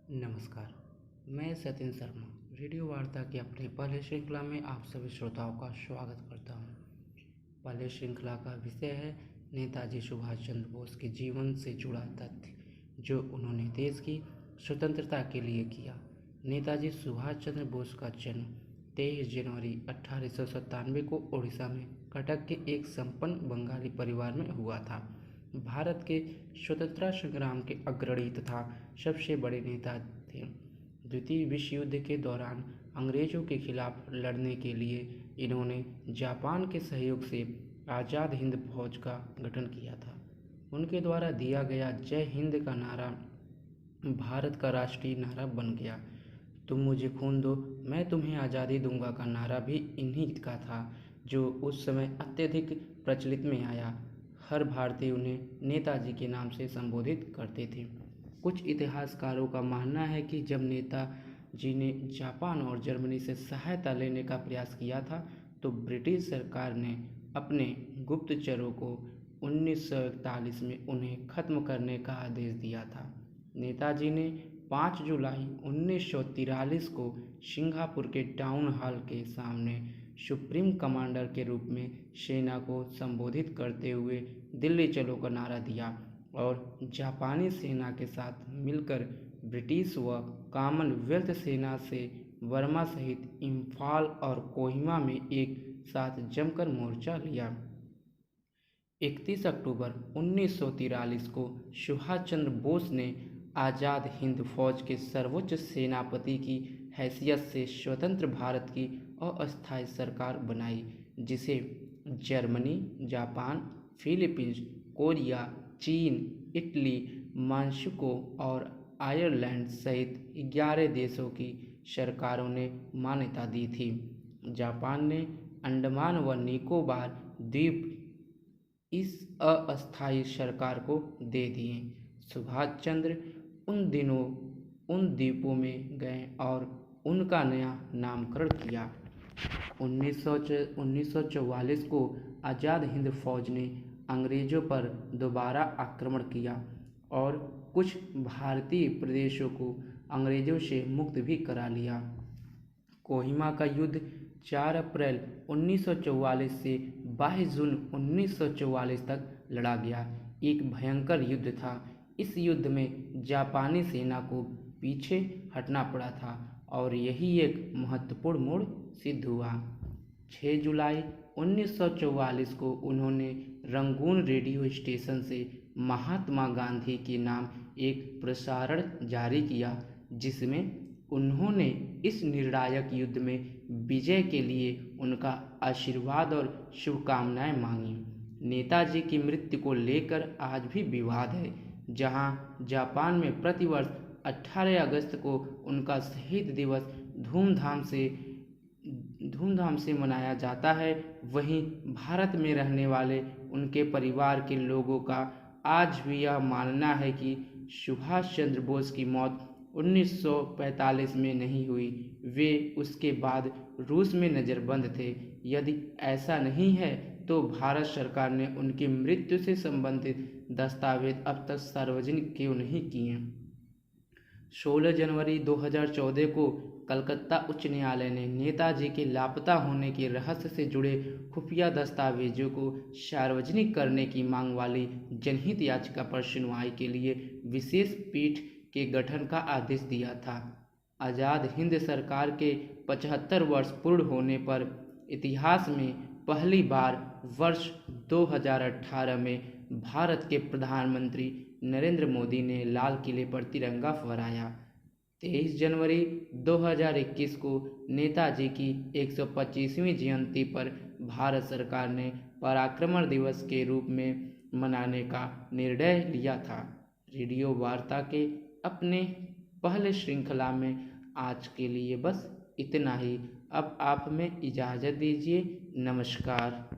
नमस्कार। मैं सत्येंद्र शर्मा रेडियो वार्ता की अपनी पहले श्रृंखला में आप सभी श्रोताओं का स्वागत करता हूं। पहले श्रृंखला का विषय है नेताजी सुभाष चंद्र बोस के जीवन से जुड़ा तथ्य जो उन्होंने देश की स्वतंत्रता के लिए किया। नेताजी सुभाष चंद्र बोस का जन्म 23 जनवरी 1897 को उड़ीसा में कटक के एक संपन्न बंगाली परिवार में हुआ था। भारत के स्वतंत्रता संग्राम के अग्रणी तथा सबसे बड़े नेता थे। द्वितीय विश्व युद्ध के दौरान अंग्रेजों के खिलाफ लड़ने के लिए इन्होंने जापान के सहयोग से आज़ाद हिंद फौज का गठन किया था। उनके द्वारा दिया गया जय हिंद का नारा भारत का राष्ट्रीय नारा बन गया। तुम मुझे खून दो मैं तुम्हें आज़ादी दूंगा का नारा भी इन्हीं का था, जो उस समय अत्यधिक प्रचलित में आया। हर भारतीय उन्हें नेताजी के नाम से संबोधित करते थे। कुछ इतिहासकारों का मानना है कि जब नेताजी ने जापान और जर्मनी से सहायता लेने का प्रयास किया था तो ब्रिटिश सरकार ने अपने गुप्तचरों को 1941 में उन्हें खत्म करने का आदेश दिया था। नेताजी ने 5 जुलाई 1943 को सिंगापुर के टाउन हॉल के सामने सुप्रीम कमांडर के रूप में सेना को संबोधित करते हुए दिल्ली चलो का नारा दिया और जापानी सेना के साथ मिलकर ब्रिटिश व कॉमनवेल्थ सेना से बर्मा सहित इम्फाल और कोहिमा में एक साथ जमकर मोर्चा लिया। 31 अक्टूबर 1943 को सुभाष चंद्र बोस ने आज़ाद हिंद फौज के सर्वोच्च सेनापति की हैसियत से स्वतंत्र भारत की अस्थायी सरकार बनाई, जिसे जर्मनी, जापान, फिलीपींस, कोरिया, चीन, इटली, मेक्सिको और आयरलैंड सहित 11 देशों की सरकारों ने मान्यता दी थी। जापान ने अंडमान व निकोबार द्वीप इस अस्थायी सरकार को दे दिए। सुभाष चंद्र उन दिनों उन द्वीपों में गए और उनका नया नामकरण किया। 1944 को आज़ाद हिंद फौज ने अंग्रेज़ों पर दोबारा आक्रमण किया और कुछ भारतीय प्रदेशों को अंग्रेज़ों से मुक्त भी करा लिया। कोहिमा का युद्ध 4 अप्रैल 1944 से 22 जून 1944 तक लड़ा गया। एक भयंकर युद्ध था। इस युद्ध में जापानी सेना को पीछे हटना पड़ा था और यही एक महत्वपूर्ण मोड़ सिद्ध हुआ। 6 जुलाई 1944 को उन्होंने रंगून रेडियो स्टेशन से महात्मा गांधी के नाम एक प्रसारण जारी किया, जिसमें उन्होंने इस निर्णायक युद्ध में विजय के लिए उनका आशीर्वाद और शुभकामनाएं मांगी। नेताजी की मृत्यु को लेकर आज भी विवाद है। जहां जापान में प्रतिवर्ष 18 अगस्त को उनका शहीद दिवस धूमधाम से मनाया जाता है, वहीं भारत में रहने वाले उनके परिवार के लोगों का आज भी यह मानना है कि सुभाष चंद्र बोस की मौत 1945 में नहीं हुई। वे उसके बाद रूस में नज़रबंद थे। यदि ऐसा नहीं है तो भारत सरकार ने उनकी मृत्यु से संबंधित दस्तावेज अब तक सार्वजनिक क्यों नहीं किए। 16 जनवरी 2014 को कलकत्ता उच्च न्यायालय ने नेताजी के लापता होने के रहस्य से जुड़े खुफिया दस्तावेजों को सार्वजनिक करने की मांग वाली जनहित याचिका पर सुनवाई के लिए विशेष पीठ के गठन का आदेश दिया था। आज़ाद हिंद सरकार के 75 वर्ष पूर्ण होने पर इतिहास में पहली बार वर्ष 2018 में भारत के प्रधानमंत्री नरेंद्र मोदी ने लाल किले पर तिरंगा फहराया। 23 जनवरी 2021 को नेताजी की 125वीं जयंती पर भारत सरकार ने पराक्रम दिवस के रूप में मनाने का निर्णय लिया था। रेडियो वार्ता के अपने पहले श्रृंखला में आज के लिए बस इतना ही। अब आप हमें इजाज़त दीजिए। नमस्कार।